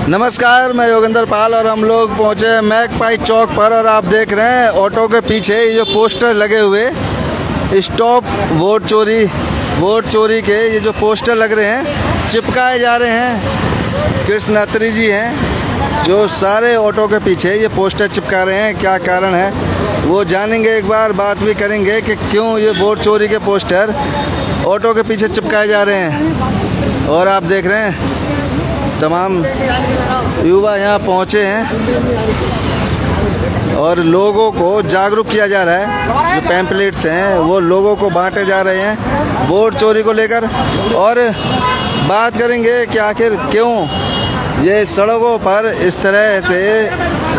नमस्कार, मैं योगेंद्र पाल और हम लोग पहुंचे हैं मैकपाई चौक पर और आप देख रहे हैं ऑटो के पीछे ये जो पोस्टर लगे हुए स्टॉप वोट चोरी के ये जो पोस्टर लग रहे हैं चिपकाए जा रहे हैं। कृष्ण अत्री जी हैं जो सारे ऑटो के पीछे ये पोस्टर चिपका रहे हैं। क्या कारण है वो जानेंगे, एक बार बात भी करेंगे कि क्यों ये वोट चोरी के पोस्टर ऑटो के पीछे चिपकाए जा रहे हैं। और आप देख रहे हैं तमाम युवा यहाँ पहुँचे हैं और लोगों को जागरूक किया जा रहा है। जो पैम्पलेट्स हैं वो लोगों को बांटे जा रहे हैं वोट चोरी को लेकर। और बात करेंगे कि आखिर क्यों ये सड़कों पर इस तरह से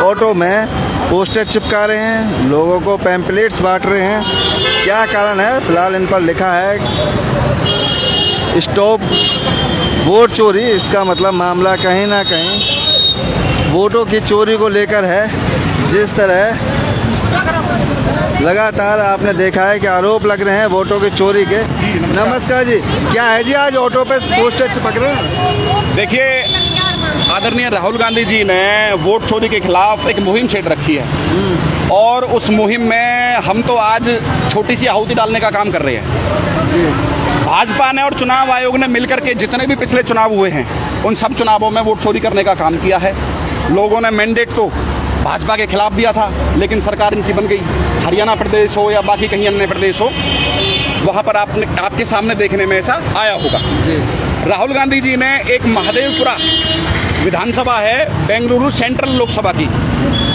ऑटो में पोस्टर चिपका रहे हैं, लोगों को पैम्पलेट्स बांट रहे हैं, क्या कारण है। फिलहाल इन पर लिखा है स्टॉप वोट चोरी। इसका मतलब मामला कहीं ना कहीं वोटों की चोरी को लेकर है। जिस तरह लगातार आपने देखा है कि आरोप लग रहे हैं वोटों की चोरी के। नमस्कार जी, क्या है जी आज ऑटो पे पोस्टर चिपक रहे हैं? देखिए, आदरणीय राहुल गांधी जी ने वोट चोरी के खिलाफ एक मुहिम छेड़ रखी है और उस मुहिम में हम तो आज छोटी सी आहुति डालने का काम कर रहे हैं। भाजपा ने और चुनाव आयोग ने मिलकर के जितने भी पिछले चुनाव हुए हैं उन सब चुनावों में वोट चोरी करने का काम किया है। लोगों ने मैंडेट तो भाजपा के खिलाफ दिया था लेकिन सरकार इनकी बन गई। हरियाणा प्रदेश हो या बाकी कहीं अन्य प्रदेश हो, वहाँ पर आपके सामने देखने में ऐसा आया होगा। राहुल गांधी जी ने एक महादेवपुरा विधानसभा है बेंगलुरु सेंट्रल लोकसभा की,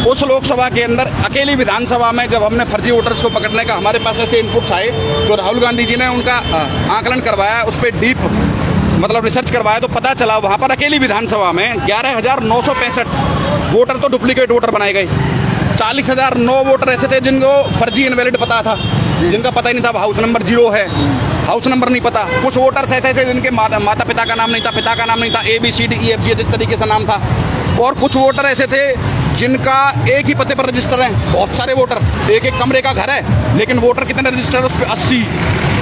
उस लोकसभा के अंदर अकेली विधानसभा में जब हमने फर्जी वोटर्स को पकड़ने का हमारे पास ऐसे इनपुट्स आए तो राहुल गांधी जी ने उनका आकलन करवाया, उस पर डीप रिसर्च करवाया तो पता चला वहां पर अकेली विधानसभा में 11,965 वोटर तो डुप्लीकेट वोटर बनाए गए। 40,009 वोटर ऐसे थे जिनको फर्जी इनवैलिड पता था, जिनका पता ही नहीं था हाउस नंबर 0 है, हाउस नंबर नहीं पता। कुछ वोटर्स ऐसे थे जिनके माता पिता का नाम नहीं था, पिता का नाम नहीं था, ABCDEFG जिस तरीके से नाम था। और कुछ वोटर ऐसे थे जिनका एक ही पते पर रजिस्टर है। बहुत सारे वोटर, एक कमरे का घर है लेकिन वोटर कितने रजिस्टर है उस पर 80।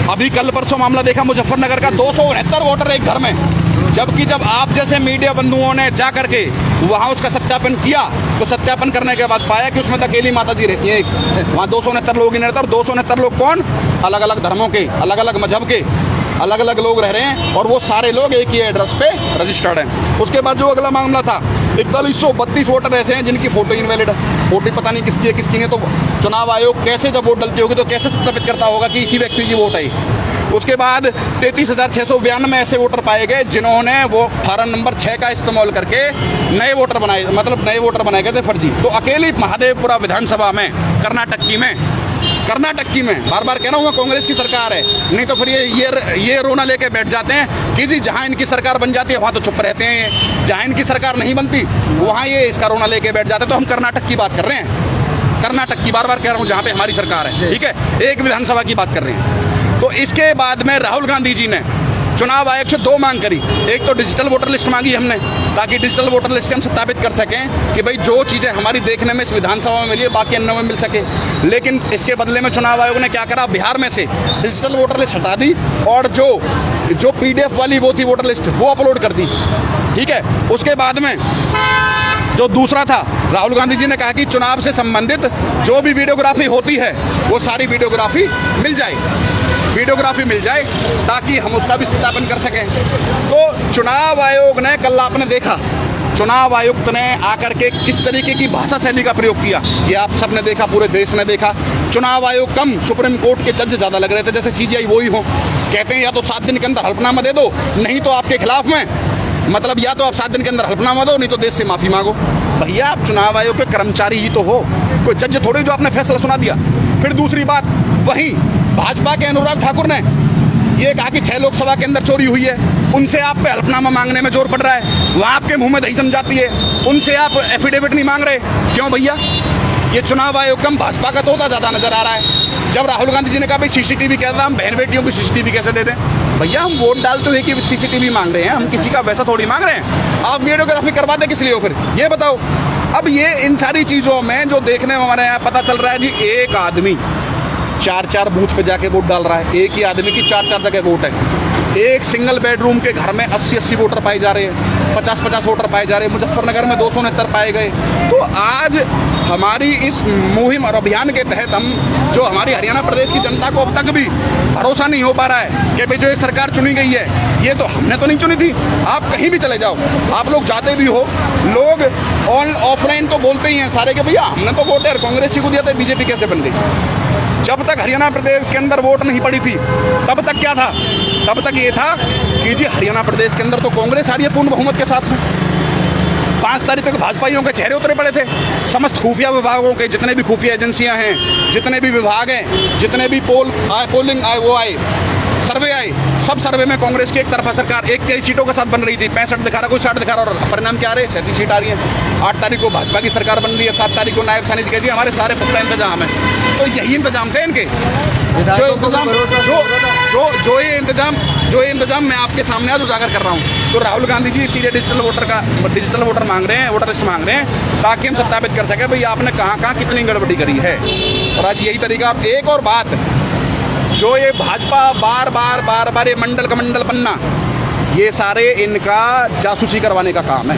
अभी कल परसों मामला देखा मुजफ्फरनगर का 269 वोटर एक घर में, जबकि जब आप जैसे मीडिया बंधुओं ने जा करके वहां उसका सत्यापन किया तो सत्यापन करने के बाद पाया कि उसमें अकेली माता जी रहती हैं। वहां 269 लोग ही नहीं रहते। और 269 लोग कौन? अलग अलग धर्मों के, अलग अलग मजहब के, अलग अलग लोग रह रहे हैं और वो सारे लोग एक ही एड्रेस पे रजिस्टर्ड हैं। उसके बाद जो अगला मामला था 4132 वोटर ऐसे हैं जिनकी फोटो इनवैलिड है। फोटो पता नहीं किसकी है किसकी नहीं। तो चुनाव आयोग कैसे जब वोट डलती होगी तो कैसे सत्यापित करता होगा कि इसी व्यक्ति की वोट है। उसके बाद 33,692 ऐसे वोटर पाए गए जिन्होंने वो फार्म नंबर 6 का इस्तेमाल करके नए वोटर बनाए, नए वोटर बनाए गए थे फर्जी। तो अकेली महादेवपुरा विधानसभा में कर्नाटक की में बार बार कह रहा हूँ कांग्रेस की सरकार है, नहीं तो फिर ये रोना लेके बैठ जाते हैं कि जी जहाँ इनकी सरकार बन जाती है वहाँ तो चुप रहते हैं, जहाँ इनकी सरकार नहीं बनती वहाँ ये इसका रोना लेके बैठ जाते हैं। तो हम कर्नाटक की बात कर रहे हैं, कर्नाटक की बार बार कह रहा हूँ जहाँ पे हमारी सरकार है, ठीक है, एक विधानसभा की बात कर रहे हैं। तो इसके बाद में राहुल गांधी जी ने चुनाव आयोग से 2 मांग करी। एक तो डिजिटल वोटर लिस्ट मांगी हमने ताकि डिजिटल वोटर लिस्ट से हम सत्यापित कर सकें कि भाई जो चीज़ें हमारी देखने में इस विधानसभा में मिली है बाकी अन्य में मिल सके। लेकिन इसके बदले में चुनाव आयोग ने क्या करा, बिहार में से डिजिटल वोटर लिस्ट हटा दी और जो PDF वाली वो थी वोटर लिस्ट वो अपलोड कर दी, ठीक है। उसके बाद में जो दूसरा था, राहुल गांधी जी ने कहा कि चुनाव से संबंधित जो भी वीडियोग्राफी होती है वो सारी वीडियोग्राफी मिल जाए ताकि हम उसका भी सत्यापन कर सकें। तो चुनाव आयोग ने, कल आपने देखा चुनाव आयुक्त ने आकर के किस तरीके की भाषा शैली का प्रयोग किया, ये आप सबने देखा, पूरे देश ने देखा। चुनाव आयोग कम, सुप्रीम कोर्ट के जज ज्यादा लग रहे थे, जैसे CGI वो ही हो। कहते हैं या तो 7 दिन के अंदर हल्फनामा दे दो, नहीं तो आपके खिलाफ में या तो आप 7 दिन के अंदर हल्फनामा दो, नहीं तो देश से माफी मांगो। भैया आप चुनाव आयोग के कर्मचारी ही तो हो, कोई जज थोड़े जो आपने फैसला सुना दिया। फिर दूसरी बात, वहीं भाजपा के अनुराग ठाकुर ने ये कहा कि 6 लोकसभा के अंदर चोरी हुई है, उनसे आप पे हल्फनामा मांगने में जोर पड़ रहा है, वहां आपके मुंह में दही जम जाती है, उनसे आप एफिडेविट नहीं मांग रहे। क्यों भैया? ये चुनाव आयोग कम, भाजपा का तोता ज्यादा नजर आ रहा है। जब राहुल गांधी जी ने कहा भाई CCTV कहता हम बहन बेटियों को CCTV कैसे दे दें? भैया हम वोट डालते हुए कि CCTV मांग रहे हैं, हम किसी का वैसा थोड़ी मांग रहे हैं। आप वीडियोग्राफी करवाते किस लिए हो फिर ये बताओ। अब ये इन सारी चीजों में जो देखने में हमारे यहाँ पता चल रहा है जी, एक आदमी 4-4 बूथ पे जाके वोट डाल रहा है, एक ही आदमी की 4-4 जगह वोट है। एक सिंगल बेडरूम के घर में 80-80 वोटर पाए जा रहे हैं, 50-50 वोटर पाए जा रहे हैं। मुजफ्फरनगर में 269 पाए गए। तो आज हमारी इस मुहिम और अभियान के तहत हम जो हमारी हरियाणा प्रदेश की जनता को अब तक भी भरोसा नहीं हो पा रहा है कि भाई जो ये सरकार चुनी गई है, ये तो हमने तो नहीं चुनी थी। आप कहीं भी चले जाओ, आप लोग जाते भी हो, लोग ऑफलाइन तो बोलते ही हैं सारे कि भैया हमने तो वोट यार कांग्रेस ही को दिया था, बीजेपी कैसे बन गई। जब तक हरियाणा प्रदेश के अंदर वोट नहीं पड़ी थी तब तक क्या था, तब तक ये था कि जी हरियाणा प्रदेश के अंदर तो कांग्रेस आ रही है पूर्ण बहुमत के साथ में। 5 तारीख तक भाजपाइयों के चेहरे उतरे पड़े थे। समस्त खुफिया विभागों के जितने भी खुफिया एजेंसियां हैं, जितने भी विभाग हैं, जितने भी पोलिंग आए वो आए, सर्वे आए, सब सर्वे में कांग्रेस की एक तरफा सरकार 21 सीटों के साथ बन रही थी। 65 दिखा रहा, कोई 60 दिखा रहा, और परिणाम क्या आ रहे हैं? 37 सीट आ रही है। 8 तारीख को भाजपा की सरकार बन रही है, 7 तारीख को नायब सानी जी कह दिए हमारे सारे पुख्ता इंतजाम है। तो यही इंतजाम थे इनके, जो ये इंतजाम मैं आपके सामने आज उजागर कर रहा हूँ। तो राहुल गांधी जी इसीलिए डिजिटल वोटर मांग रहे हैं, वोटर लिस्ट मांग रहे हैं, ताकि हम सत्यापित कर सके भाई आपने कहाँ कहाँ कितनी गड़बड़ी करी है। और आज यही तरीका। एक और बात, जो ये भाजपा बार बार ये मंडल का मंडल बनना, ये सारे इनका जासूसी करवाने का काम है।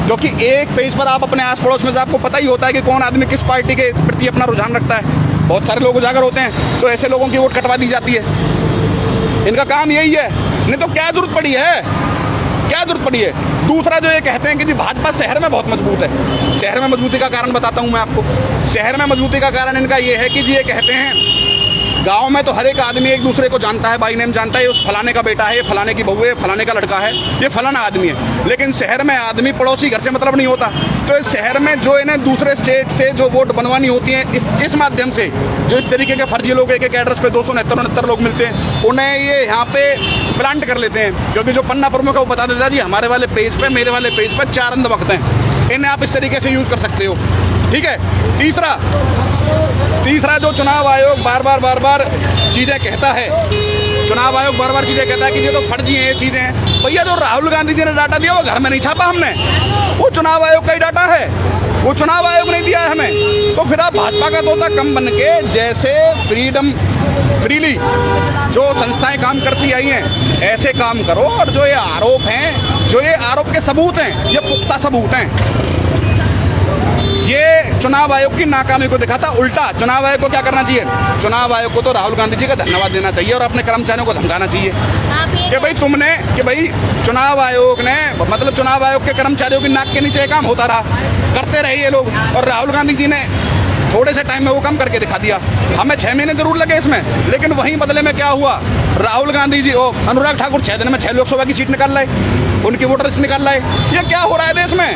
क्योंकि एक पेज पर आप अपने आस पड़ोस में से आपको पता ही होता है कि कौन आदमी किस पार्टी के प्रति अपना रुझान रखता है। बहुत सारे लोग उजागर होते हैं, तो ऐसे लोगों की वोट कटवा दी जाती है। इनका काम यही है, नहीं तो क्या जरूरत पड़ी है, क्या जरूरत पड़ी है। दूसरा जो ये कहते हैं कि जी भाजपा शहर में बहुत मजबूत है। शहर में मजबूती का कारण बताता हूं मैं आपको। शहर में मजबूती का कारण इनका ये है कि जी ये कहते हैं गांव में तो हर एक आदमी एक दूसरे को जानता है, बाई नेम जानता है, उस फलाने का बेटा है, ये फलाने की बहू है, फलाने का लड़का है, ये फलाना आदमी है। लेकिन शहर में आदमी पड़ोसी घर से मतलब नहीं होता। तो इस शहर में जो इन्हें दूसरे स्टेट से जो वोट बनवानी होती है, इस माध्यम से जो इस तरीके के फर्जी लोग एक एड्रेस पे 269 लोग मिलते हैं, उन्हें ये यहाँ पे प्लांट कर लेते हैं। क्योंकि जो पन्ना प्रमुख है वो बता देता जी हमारे वाले पेज पे, मेरे वाले पेज पे 4 अंधभक्त हैं, इन्हें आप इस तरीके से यूज कर सकते हो। ठीक है। तीसरा जो चुनाव आयोग बार बार चीजें कहता है, चुनाव आयोग बार बार चीजें कहता है कि ये तो फर्जी हैं, ये चीजें हैं। भैया जो राहुल गांधी जी ने डाटा दिया वो घर में नहीं छापा हमने, वो चुनाव आयोग का ही डाटा है, वो चुनाव आयोग नहीं दिया है हमें। तो फिर आप भाजपा का तोता कम बन के जैसे फ्रीली जो संस्थाएं काम करती आई हैं ऐसे काम करो। और जो ये आरोप हैं, जो ये आरोप के सबूत हैं, ये पुख्ता सबूत हैं। ये चुनाव आयोग की नाकामी को दिखाता। उल्टा चुनाव आयोग को क्या करना चाहिए? चुनाव आयोग को तो राहुल गांधी जी का धन्यवाद देना चाहिए और अपने कर्मचारियों को धमकाना चाहिए कि भाई चुनाव आयोग ने, मतलब चुनाव आयोग के कर्मचारियों की नाक के नीचे काम होता रहा, करते रहे ये लोग। और राहुल गांधी जी ने थोड़े से टाइम में वो कम करके दिखा दिया। हमें 6 महीने जरूर लगे इसमें, लेकिन वहीं बदले में क्या हुआ? राहुल गांधी जी अनुराग ठाकुर 6 दिन में 6 लोकसभा की सीट निकाल लाए, उनकी वोटर लिस्ट निकाल लाए। ये क्या हो रहा है देश में?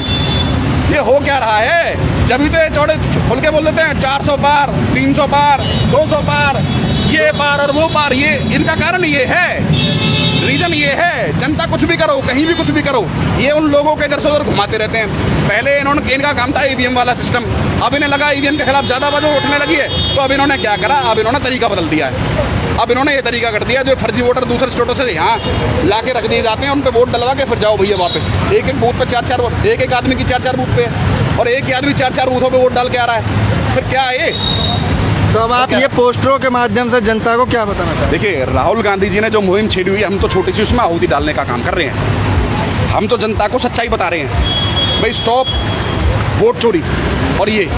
ये हो क्या रहा है? जब भी तो चौड़े खुल के बोल देते हैं 400 पार, 300 पार, 200 पार, ये पार और वो पार। ये इनका कारण ये है, रीजन ये है, जनता कुछ भी करो, कहीं भी कुछ भी करो, ये उन लोगों के इधर से उधर घुमाते रहते हैं। पहले इनका काम था ईवीएम वाला सिस्टम, अब इन्हें लगा ईवीएम के खिलाफ ज्यादा आवाज उठने लगी है, तो अब इन्होंने क्या करा? अब इन्होंने तरीका बदल दिया है। अब इन्होंने ये तरीका कर दिया, जो फर्जी वोटर दूसरे स्टेटों से यहाँ ला के रख दिए जाते हैं, उन पे वोट डलवा के फिर जाओ भैया वापस। एक बूथ पे 4-4 वोट, एक आदमी की 4-4 बूथ पे, और एक ही आदमी 4-4 बूथों पे वोट डाल के आ रहा है। फिर क्या है ये? तो अब आप ये पोस्टरों के माध्यम से जनता को क्या बताना चाहते हैं? देखिए, राहुल गांधी जी ने जो मुहिम छेड़ी हुई है, हम तो छोटी सी उसमें आहुति डालने का काम कर रहे हैं। हम तो जनता को सच्चाई बता रहे हैं, भाई स्टॉप वोट चोरी। और ये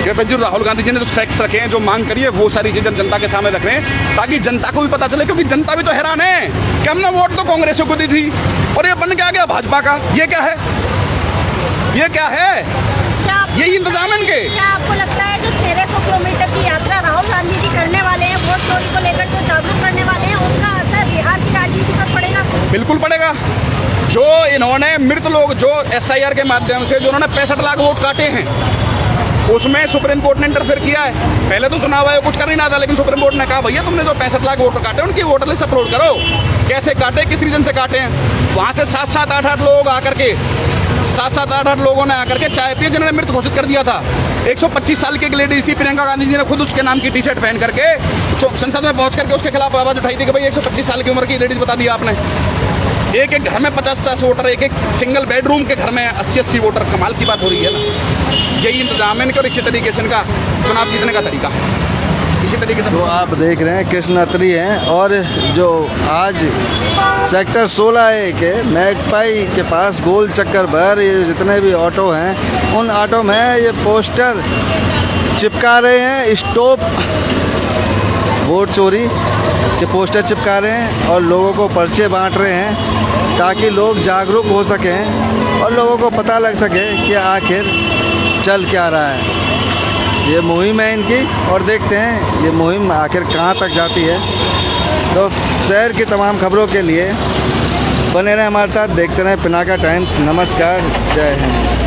जो राहुल गांधी जी ने जो फैक्ट्स रखे हैं, जो मांग करी है, वो सारी चीजें जनता के सामने रख रहे हैं, ताकि जनता को भी पता चले। क्योंकि जनता भी तो हैरान है कि हमने वोट तो कांग्रेस को दी थी और ये बन के आ गया भाजपा का। ये क्या है? ये क्या है? यही इंतजाम है इनके। क्या आपको लगता है जो 1300 किलोमीटर की यात्रा राहुल गांधी जी करने वाले हैं, वोट चोरी को लेकर जो जागरूक करने वाले हैं, उसका असर बिहार की राजनीति पर पड़ेगा? बिल्कुल पड़ेगा। जो इन्होंने मृत लोग, जो SIR के माध्यम से जो उन्होंने 65 लाख वोट काटे हैं, उसमें सुप्रीम कोर्ट ने इंटरफेयर किया है। पहले तो चुनाव आयोग कुछ कर नहीं रहा था, लेकिन सुप्रीम कोर्ट ने कहा भैया तुमने जो 65 लाख वोटर काटे उनकी वोटर लिस्ट अपलोड करो। कैसे काटे, किस रीजन से काटे हैं? वहां से 7-7, 8-8 लोग आकर के 7-7, 8-8 लोगों ने आकर के चाय पिए, जिन्होंने मृत घोषित कर दिया था। 125 साल की एक लेडीज थी, प्रियंका गांधी जी ने खुद उसके नाम की टी-शर्ट पहन करके संसद में पहुंच करके उसके खिलाफ आवाज उठाई थी कि भाई 125 साल की उम्र की लेडीज बता दिया आपने। एक घर में 50-50 वोटर, एक सिंगल बेडरूम के घर में 80-80 वोटर। कमाल की बात हो रही है ना। यही इंतजाम है इनका और इसी तरीके से इनका चुनाव जीतने का तरीका। इसी तरीके से तो आप देख रहे हैं कृष्णात्री हैं और जो आज सेक्टर 16A के मैकपाई के पास गोल चक्कर भर ये जितने भी ऑटो हैं उन ऑटो में ये पोस्टर चिपका रहे हैं, स्टॉप वोट चोरी के पोस्टर चिपका रहे हैं और लोगों को पर्चे बांट रहे हैं ताकि लोग जागरूक हो सकें और लोगों को पता लग सके कि आखिर चल क्या रहा है। ये मुहिम है इनकी और देखते हैं ये मुहिम आखिर कहाँ तक जाती है। तो शहर की तमाम खबरों के लिए बने रहें हमारे साथ, देखते रहें पिनाका टाइम्स। नमस्कार, जय हिंद।